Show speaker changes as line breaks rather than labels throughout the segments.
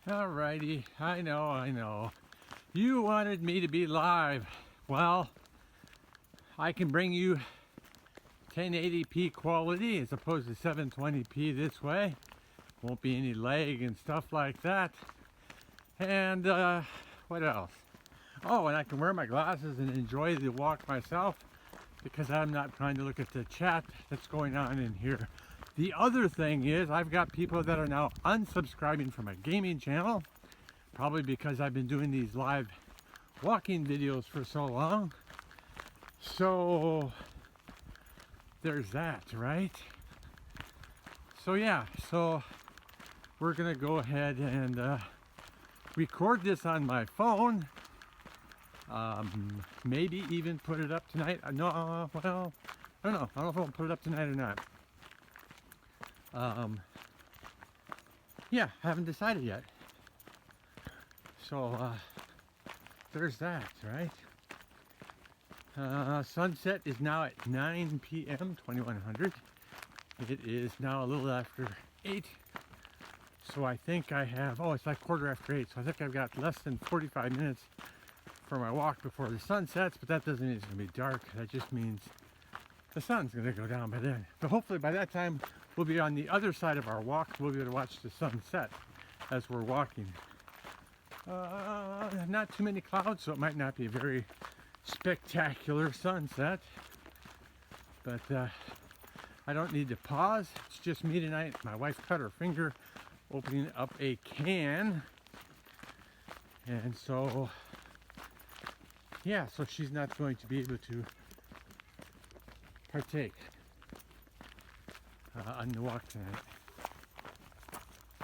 Alrighty, I know. You wanted me to be live. Well, I can bring you 1080p quality as opposed to 720p this way. Won't be any lag and stuff like that. And what else? Oh, and I can wear my glasses and enjoy the walk myself because I'm not trying to look at the chat that's going on in here. The other thing is I've got people that are now unsubscribing from my gaming channel, probably because I've been doing these live walking videos for so long. So there's that, right? So yeah, so we're gonna go ahead and record this on my phone. Maybe even put it up tonight. No, well, I don't know. I don't know if I'll put it up tonight or not. Yeah, haven't decided yet. So there's that, right? Sunset is now at 9 p.m. 2100. It is now a little after 8. So I think I have, it's like 8:15. So I think I've got less than 45 minutes for my walk before the sun sets, but that doesn't mean it's going to be dark. That just means the sun's going to go down by then. But hopefully by that time, we'll be on the other side of our walk. We'll be able to watch the sun set as we're walking. Not too many clouds, so it might not be a very spectacular sunset. But I don't need to pause. It's just me tonight. My wife cut her finger opening up a can. And so, yeah, so she's not going to be able to partake on the walk tonight.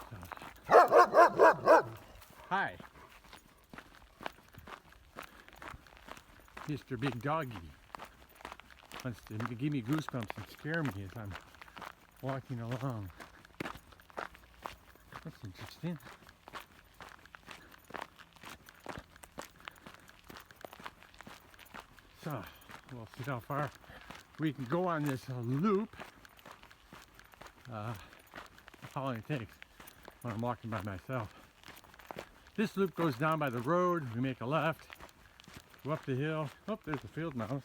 So. Hi, Mr. Big Doggy wants to give me goosebumps and scare me as I'm walking along. That's interesting. So we'll see how far we can go on this loop. How long it takes when I'm walking by myself. This loop goes down by the road. We make a left, go up the hill. Oh, there's a field mouse.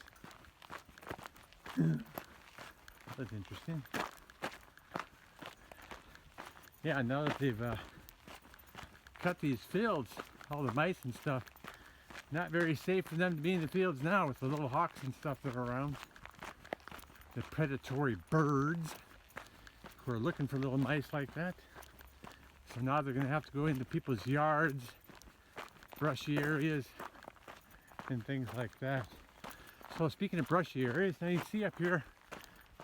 That's interesting. Yeah, now that they've cut these fields, all the mice and stuff, not very safe for them to be in the fields now with the little hawks and stuff that are around. The predatory birds who are looking for little mice like that. So now they're going to have to go into people's yards, brushy areas, and things like that. So speaking of brushy areas, now you see up here,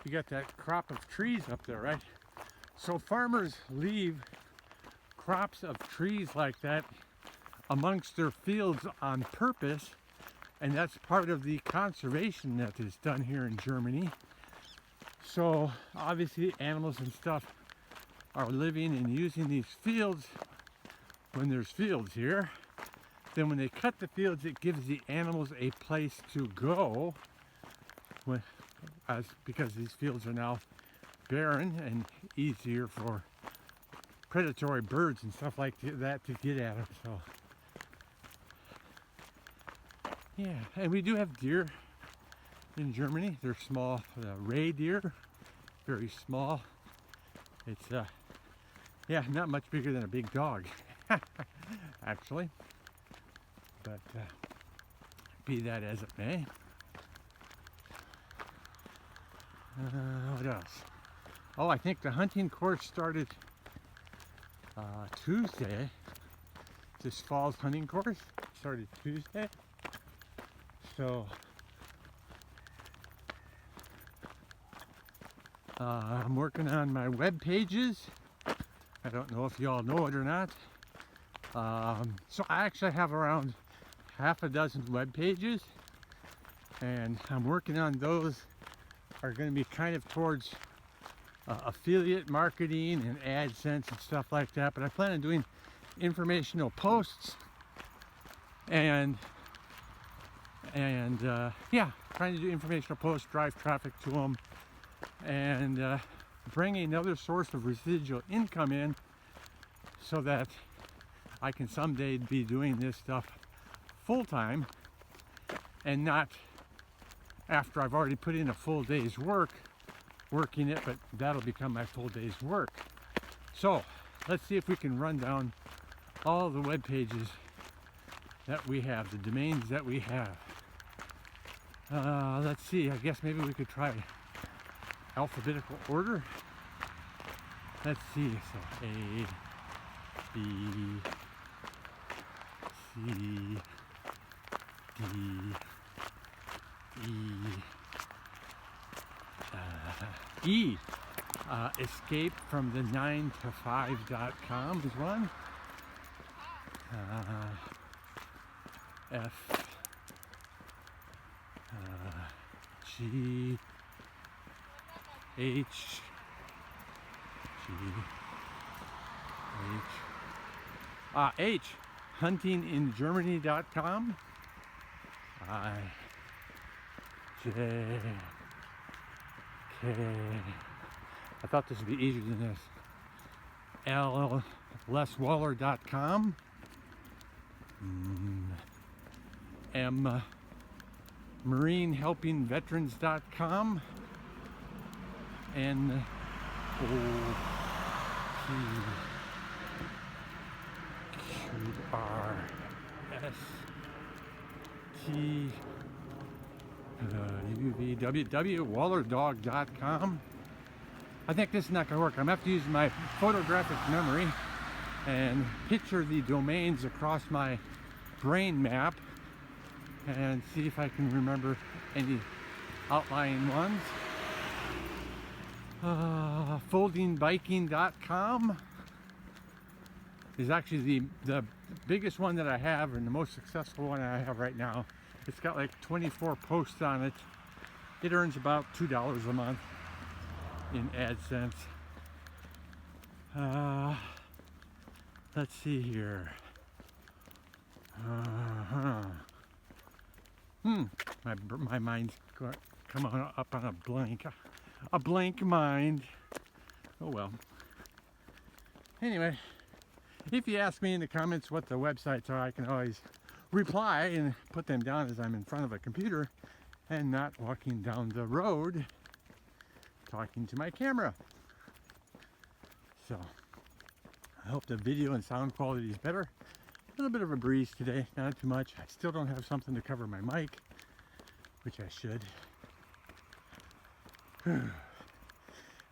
you got that crop of trees up there, right? So farmers leave crops of trees like that amongst their fields on purpose, and that's part of the conservation that is done here in Germany. So obviously animals and stuff are living and using these fields when there's fields here. Then when they cut the fields, it gives the animals a place to go because these fields are now barren and easier for predatory birds and stuff like that to get at them. So yeah, and we do have deer in Germany. They're small, ray deer, very small. It's yeah, not much bigger than a big dog, actually. But be that as it may. What else? Oh, I think the hunting course started Tuesday. This fall's hunting course started Tuesday. So I'm working on my web pages. I don't know if y'all know it or not. So I actually have around half a dozen web pages, and I'm working on those. Are going to be kind of towards affiliate marketing and AdSense and stuff like that. But I plan on doing informational posts and yeah, trying to do informational posts, drive traffic to them, and bring another source of residual income in, so that I can someday be doing this stuff full time and not after I've already put in a full day's work working it, but that'll become my full day's work. So let's see if we can run down all the web pages that we have, the domains that we have. Let's see, I guess maybe we could try alphabetical order. Let's see, so A, B, C, D, E. Escape from the 9to5.com is one. F, G, H, H, huntingingermany.com. I, J, K. I thought this would be easier than this. L, leswaller.com. M, marinehelpingveterans.com. N, O, P, Q, R, S, T, U, V, W, wallerdog.com. I think this is not going to work. I'm going to have to use my photographic memory and picture the domains across my brain map and see if I can remember any outlying ones. Foldingbiking.com is actually the biggest one that I have and the most successful one I have right now. It's got like 24 posts on it. It earns about $2 a month in AdSense. Let's see here. My mind's coming up on a blank mind. Oh well. Anyway, if you ask me in the comments what the websites are, I can always reply and put them down as I'm in front of a computer and not walking down the road talking to my camera. So I hope the video and sound quality is better. A little bit of a breeze today, not too much. I still don't have something to cover my mic, which I should.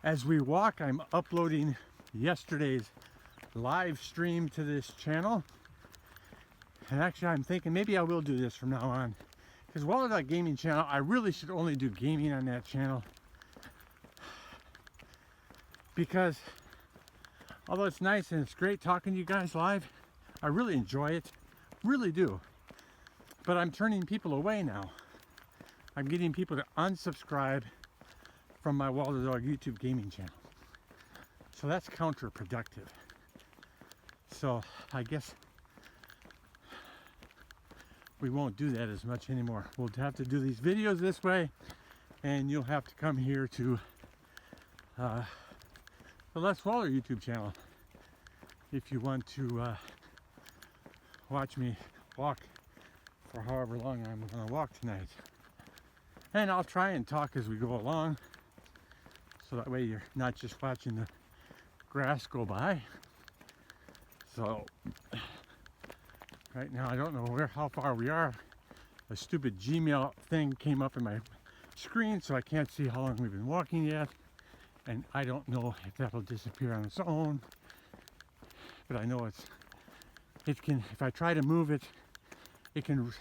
As we walk, I'm uploading yesterday's live stream to this channel. And actually I'm thinking maybe I will do this from now on. Because Waller Dog Gaming channel, I really should only do gaming on that channel. Because although it's nice and it's great talking to you guys live, I really enjoy it, really do. But I'm turning people away now. I'm getting people to unsubscribe from my Waller Dog YouTube gaming channel. So that's counterproductive. So I guess we won't do that as much anymore. We'll have to do these videos this way, and you'll have to come here to the Les Waller YouTube channel if you want to watch me walk for however long I'm going to walk tonight. And I'll try and talk as we go along, so that way you're not just watching the grass go by. So right now I don't know how far we are. A stupid Gmail thing came up in my screen, so I can't see how long we've been walking yet. And I don't know if that'll disappear on its own, but I know it can, if I try to move it, it can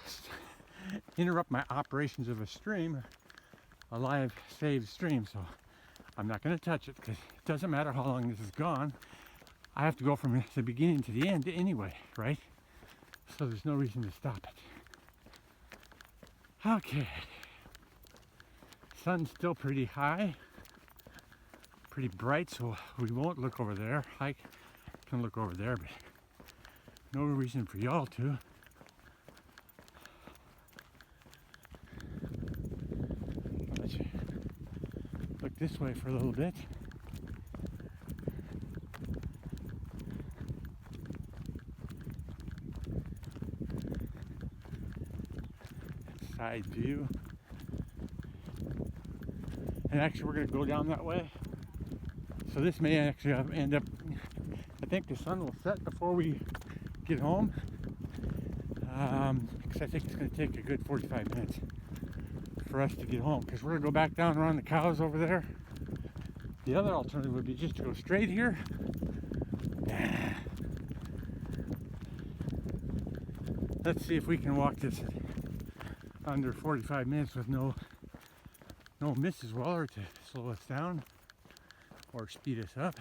interrupt my operations of a stream, a live saved stream. So I'm not going to touch it because it doesn't matter how long this is gone. I have to go from the beginning to the end anyway, right? So there's no reason to stop it. Okay. Sun's still pretty high. Pretty bright, so we won't look over there. I can look over there, but no reason for y'all to. Let's look this way for a little bit. side view. And actually we're going to go down that way. So this may actually end up, I think the sun will set before we get home. Because I think it's going to take a good 45 minutes for us to get home. Because we're going to go back down around the cows over there. The other alternative would be just to go straight here. Let's see if we can walk this under 45 minutes with no Mrs. Waller to slow us down or speed us up.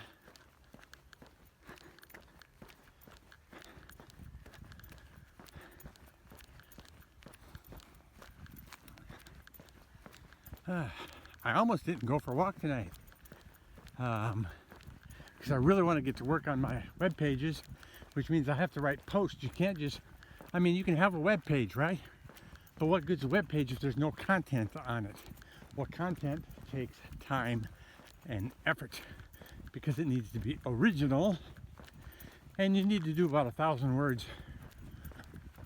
I almost didn't go for a walk tonight because I really want to get to work on my web pages, which means I have to write posts. You can't just, I mean, you can have a web page, right? But what good's a web page if there's no content on it? Well, content takes time and effort because it needs to be original, and you need to do about 1,000 words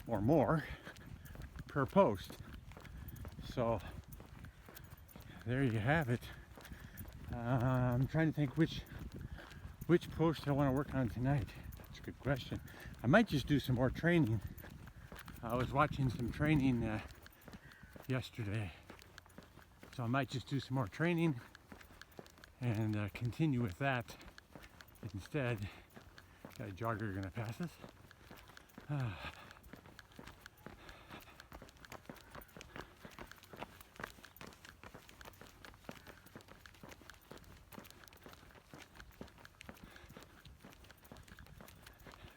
or more per post. So there you have it. I'm trying to think which post I want to work on tonight. That's a good question. I might just do some more training. I was watching some training yesterday, so I might just do some more training and continue with that instead. Got a jogger gonna pass us.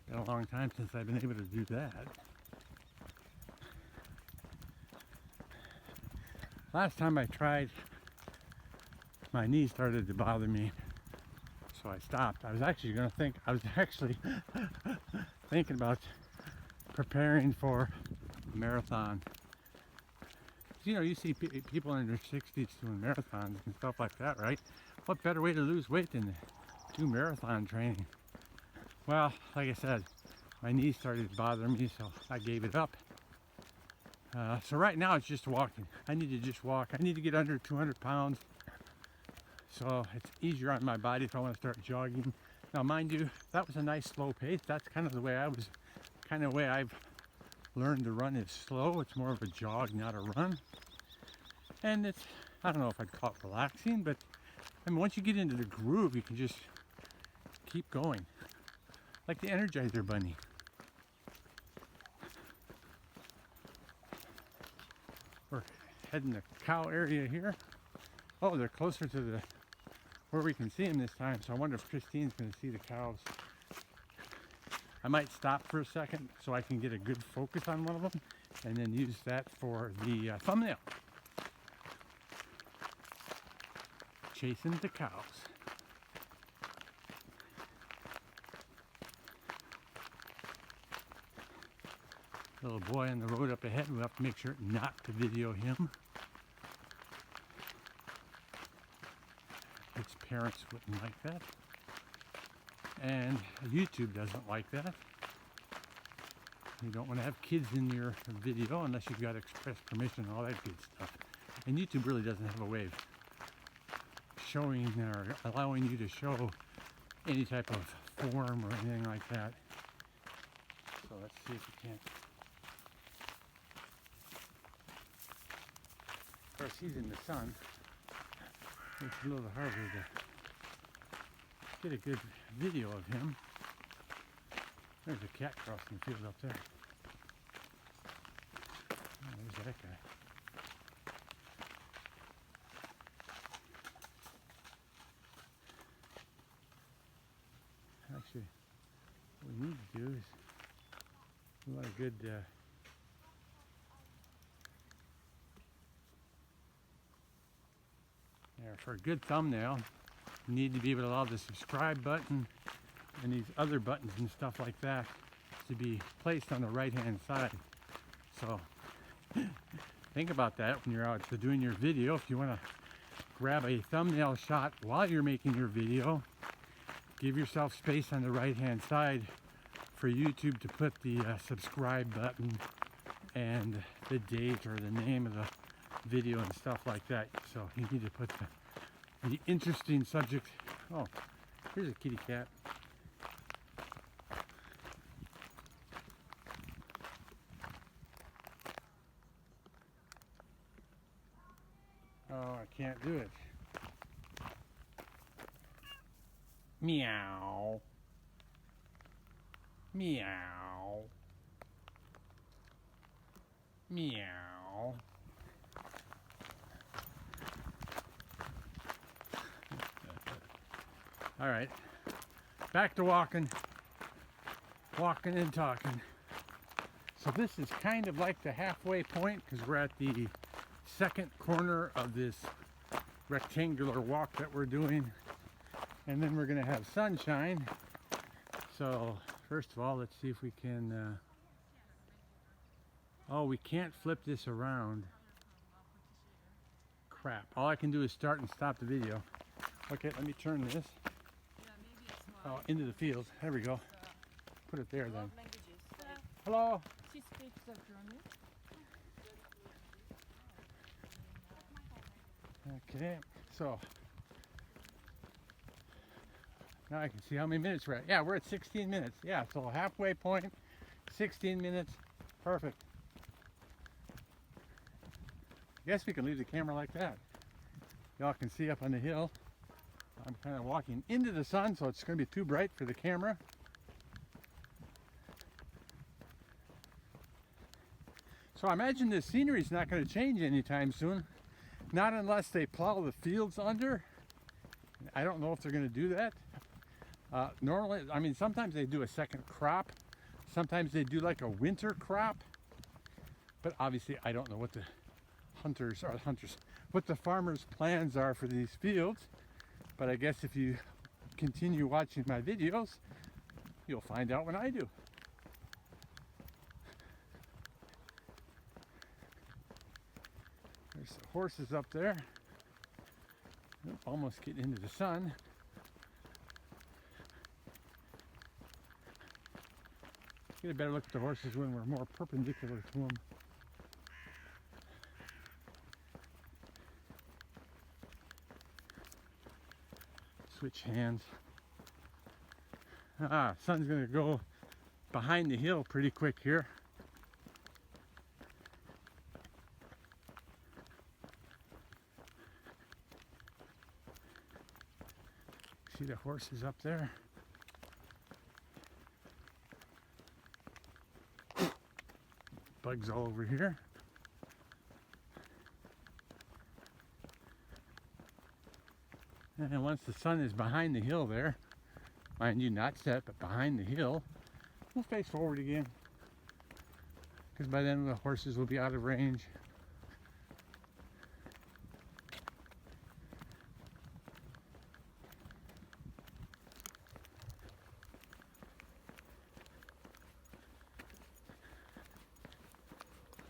Been a long time since I've been able to do that. Last time I tried, my knee started to bother me, so I stopped. I was actually thinking about preparing for a marathon. You know, you see people in their 60s doing marathons and stuff like that, right? What better way to lose weight than to do marathon training? Well, like I said, my knee started to bother me, so I gave it up. So right now it's just walking. I need to just walk. I need to get under 200 pounds. So it's easier on my body if I want to start jogging. Now mind you, that was a nice slow pace. That's kind of the way I've learned to run, is slow. It's more of a jog, not a run. And it's, I don't know if I'd call it relaxing, but I mean, once you get into the groove, you can just keep going. Like the Energizer Bunny. We're heading to cow area here. Oh, they're closer to the where we can see them this time, so I wonder if Christine's going to see the cows. I might stop for a second so I can get a good focus on one of them and then use that for the thumbnail. Chasing the cows. Little boy on the road up ahead, we'll have to make sure not to video him. His parents wouldn't like that. And YouTube doesn't like that. You don't want to have kids in your video unless you've got express permission and all that good stuff. And YouTube really doesn't have a way of showing or allowing you to show any type of form or anything like that. So let's see if we can't. Of course, he's in the sun. It's a little harder to get a good video of him. There's a cat crossing the field up there. Oh, there's that guy. Actually, what we need to do is we want a good for a good thumbnail, you need to be able to allow the subscribe button and these other buttons and stuff like that to be placed on the right hand side. So think about that when you're out doing your video. If you want to grab a thumbnail shot while you're making your video, give yourself space on the right hand side for YouTube to put the subscribe button and the date or the name of the video and stuff like that. So you need to put the interesting subject. Oh, here's a kitty cat. Oh, I can't do it. Meow. Meow. Meow. All right, back to walking and talking. So this is kind of like the halfway point because we're at the second corner of this rectangular walk that we're doing, and then we're going to have sunshine. So first of all, let's see if we can oh, we can't flip this around. Crap, all I can do is start and stop the video. Okay, let me turn this into the field. There we go. Put it there then. Hello.
She speaks German.
Okay, so now I can see how many minutes we're at. Yeah, we're at 16 minutes. Yeah, so halfway point, 16 minutes. Perfect. I guess we can leave the camera like that. Y'all can see up on the hill. I'm kind of walking into the sun, so it's going to be too bright for the camera. So I imagine the scenery is not going to change anytime soon. Not unless they plow the fields under. I don't know if they're going to do that. Normally, I mean, sometimes they do a second crop. Sometimes they do like a winter crop. But obviously, I don't know what the what the farmers' plans are for these fields. But I guess if you continue watching my videos, you'll find out when I do. There's the horses up there. Almost getting into the sun. Get a better look at the horses when we're more perpendicular to them. Switch hands. Sun's gonna go behind the hill pretty quick here. See the horses up there? Bugs all over here. And once the sun is behind the hill there, mind you, not set, but behind the hill, we'll face forward again. Because by then the horses will be out of range.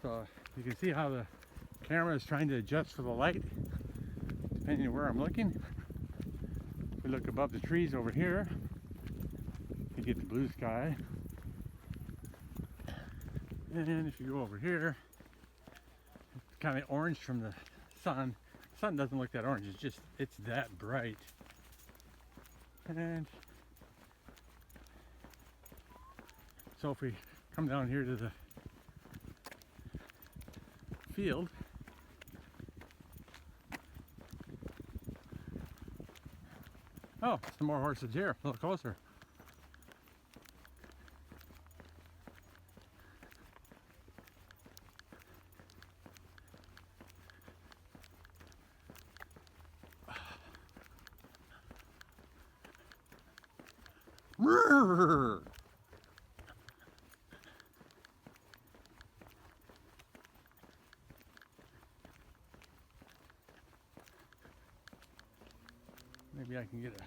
So you can see how the camera is trying to adjust for the light, depending on where I'm looking. If we look above the trees over here, you get the blue sky. And if you go over here, it's kind of orange from the sun. The sun doesn't look that orange, it's that bright. And so if we come down here to the field, oh, some more horses here, a little closer. Maybe I can get a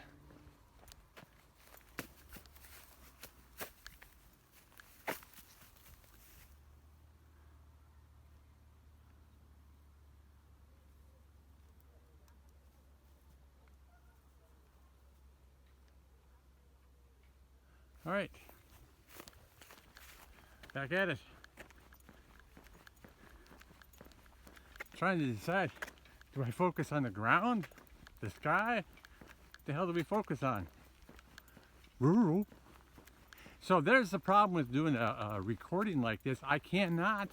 all right, back at it. Trying to decide, do I focus on the ground, the sky? What the hell do we focus on? Rural. So there's the problem with doing a recording like this. I cannot,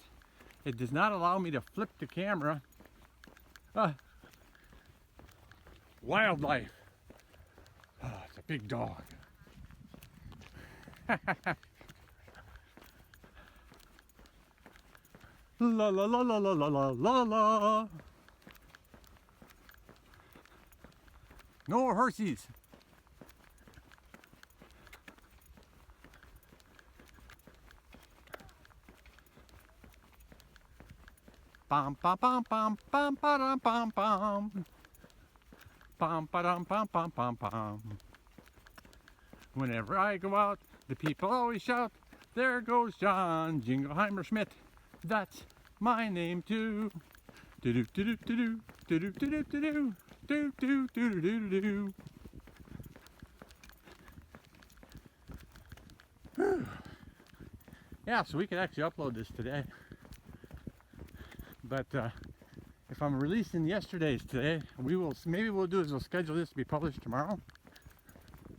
it does not allow me to flip the camera. Wildlife. Oh, it's a big dog. La la la la la la la la la. No horses. Bum bum bum bum bum bum bum bum. Bum ba-dum bum bum bum bum. Whenever I go out, the people always shout, "There goes John Jingleheimer Schmidt. That's my name too." Do do do do do do do do do do do do do do do. Yeah, so we could actually upload this today. But if I'm releasing yesterday's today, maybe we'll do is we'll schedule this to be published tomorrow,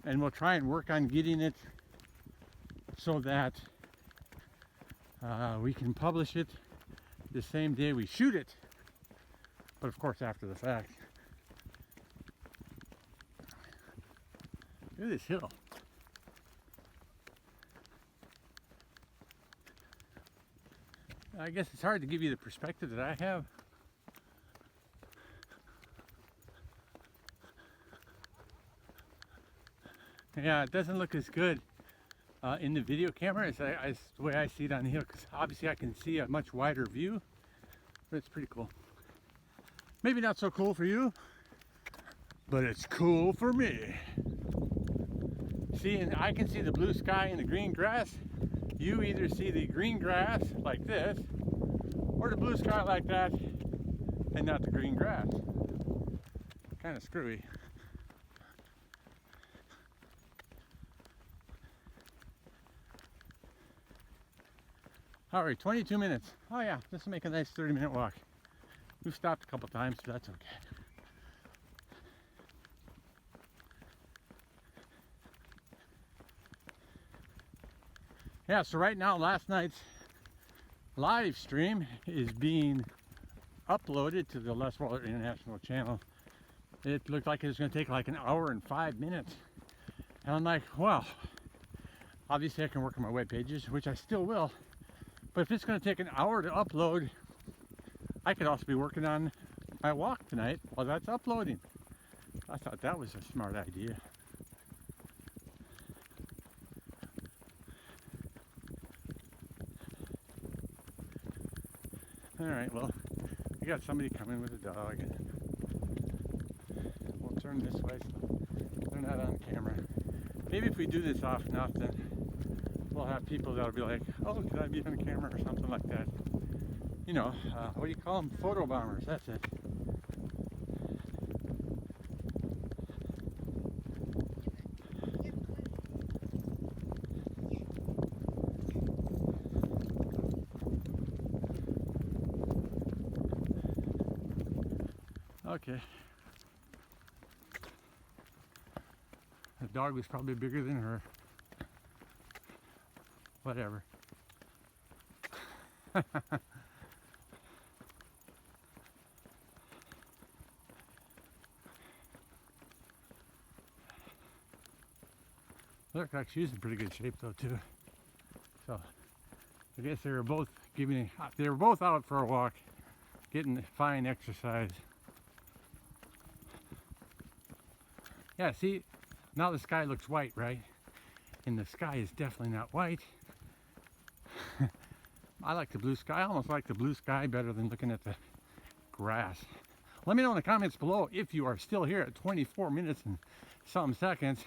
and we'll try and work on getting it so that we can publish it the same day we shoot it, but of course after the fact. Look at this hill. I guess it's hard to give you the perspective that I have. Yeah, it doesn't look as good in the video camera as the way I see it on the hill, because obviously I can see a much wider view, but it's pretty cool. Maybe not so cool for you, but it's cool for me. See, and I can see the blue sky and the green grass. You either see the green grass like this, or the blue sky like that, and not the green grass. Kind of screwy. All right, 22 minutes. Oh yeah, this will make a nice 30-minute walk. We've stopped a couple times, so that's okay. Yeah, so right now, last night's live stream is being uploaded to the Les Waller International channel. It looked like it was going to take like an hour and 5 minutes. And I'm like, well, obviously I can work on my web pages, which I still will. But if it's going to take an hour to upload, I could also be working on my walk tonight while that's uploading. I thought that was a smart idea. All right, well, we got somebody coming with a dog, and we'll turn this way so they're not on camera. Maybe if we do this often enough, then we'll have people that'll be like, "Oh, can I be on camera?" or something like that. You know, what do you call them? Photo bombers, that's it. Okay. The dog was probably bigger than her. Whatever. Look like she's in pretty good shape though too. So I guess they were both out for a walk, getting fine exercise. Yeah, see, now the sky looks white, right? And the sky is definitely not white. I like the blue sky. I almost like the blue sky better than looking at the grass. Let me know in the comments below if you are still here at 24 minutes and some seconds.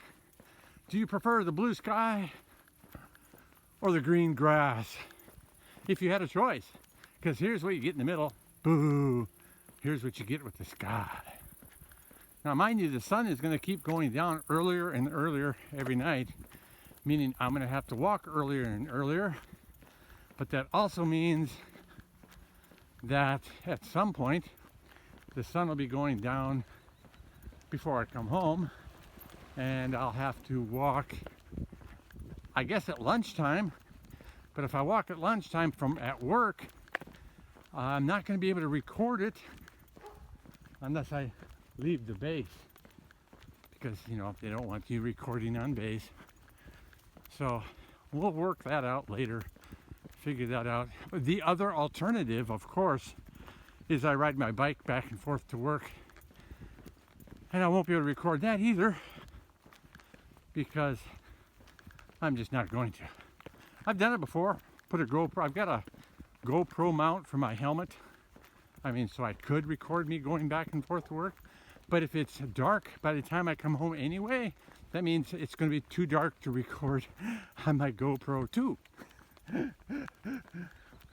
Do you prefer the blue sky or the green grass? If you had a choice. Because here's what you get in the middle. Boo! Here's what you get with the sky. Now mind you, the sun is going to keep going down earlier and earlier every night, meaning I'm going to have to walk earlier and earlier. But that also means that at some point the sun will be going down before I come home, and I'll have to walk, I guess, at lunchtime. But if I walk at lunchtime from at work, I'm not going to be able to record it unless I leave the base, because you know they don't want you recording on base. So we'll work that out later, figure that out. The other alternative, of course, is I ride my bike back and forth to work, and I won't be able to record that either because I'm just not going to. I've done it before. Put a GoPro. I've got a GoPro mount for my helmet. I mean, so I could record me going back and forth to work. But if it's dark by the time I come home anyway, that means it's going to be too dark to record on my GoPro too.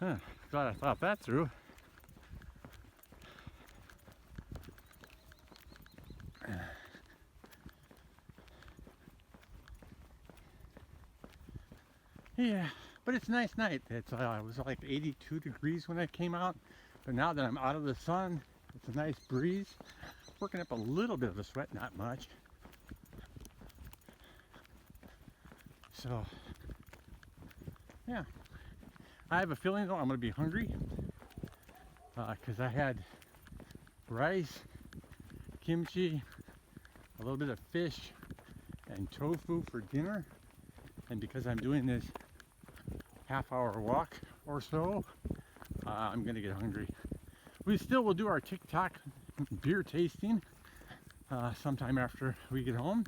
Glad I thought that through. Yeah, but it's a nice night. It was like 82 degrees when I came out, but now that I'm out of the sun, it's a nice breeze. Working up a little bit of a sweat, not much. So, yeah. I have a feeling though I'm going to be hungry because I had rice, kimchi, a little bit of fish, and tofu for dinner. And because I'm doing this half-hour walk or so, I'm going to get hungry. We still will do our TikTok beer tasting sometime after we get home.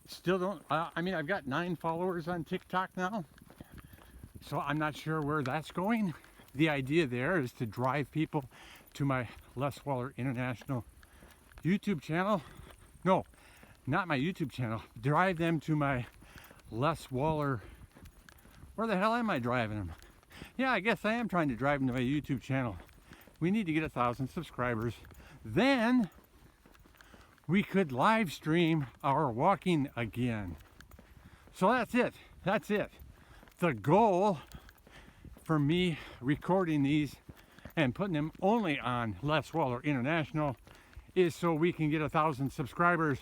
Still don't, I mean, I've got 9 followers on TikTok now, so I'm not sure where that's going. The idea there is to drive people to my Les Waller International YouTube channel. No, not my YouTube channel. Drive them to my Les Waller. Where the hell am I driving them? Yeah, I guess I am trying to drive them to my YouTube channel. We need to get 1,000 subscribers. Then we could live stream our walking again. So that's it. That's it. The goal for me recording these and putting them only on Les Waller International is so we can get 1,000 subscribers.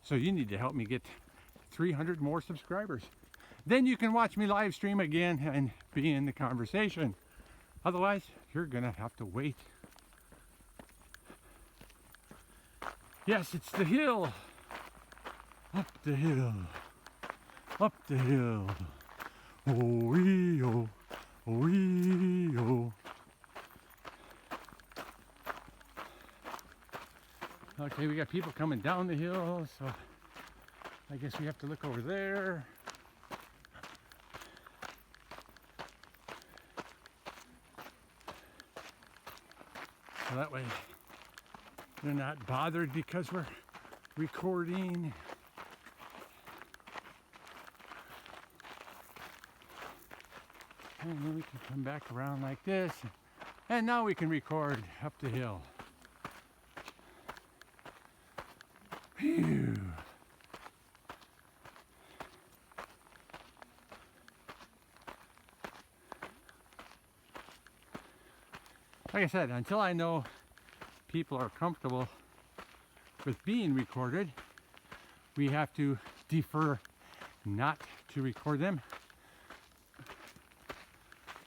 So you need to help me get 300 more subscribers. Then you can watch me live stream again and be in the conversation. Otherwise, you're gonna have to wait. Yes, it's the hill. Up the hill. Up the hill. Oh-wee-oh. Oh-wee-oh. Okay, we got people coming down the hill, so I guess we have to look over there. So that way they're not bothered because we're recording. And then we can come back around like this. And now we can record up the hill. Phew. Like I said, until I know people are comfortable with being recorded, we have to defer not to record them.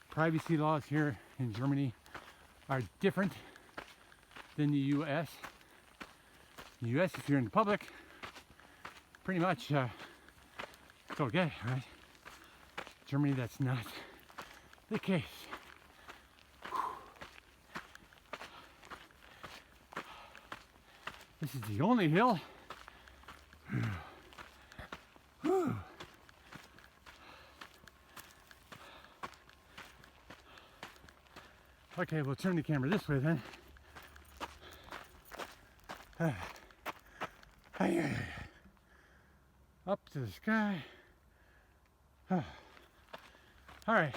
Privacy laws here in Germany are different than the US. In the US, if you're in the public, pretty much it's okay, right? Germany, that's not the case. This is the only hill. Okay, we'll turn the camera this way then. Up to the sky. All right.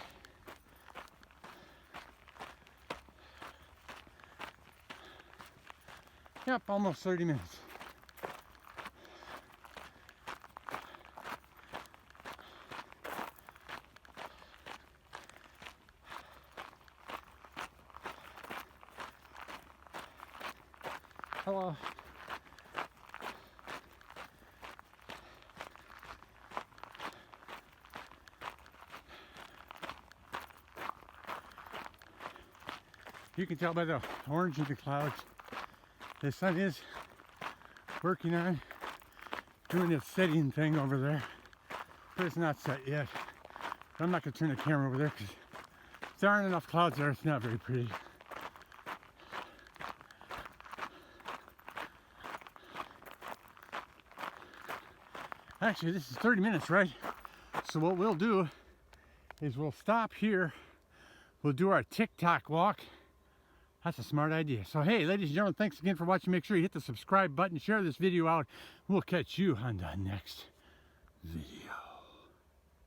Yep, almost 30 minutes. Hello. You can tell by the orange of the clouds, the sun is working on doing its setting thing over there, but it's not set yet. But I'm not going to turn the camera over there because there aren't enough clouds there. It's not very pretty. Actually, this is 30 minutes, right? So what we'll do is we'll stop here. We'll do our TikTok walk. That's a smart idea. So hey, ladies and gentlemen, thanks again for watching. Make sure you hit the subscribe button, share this video out. We'll catch you on the next video.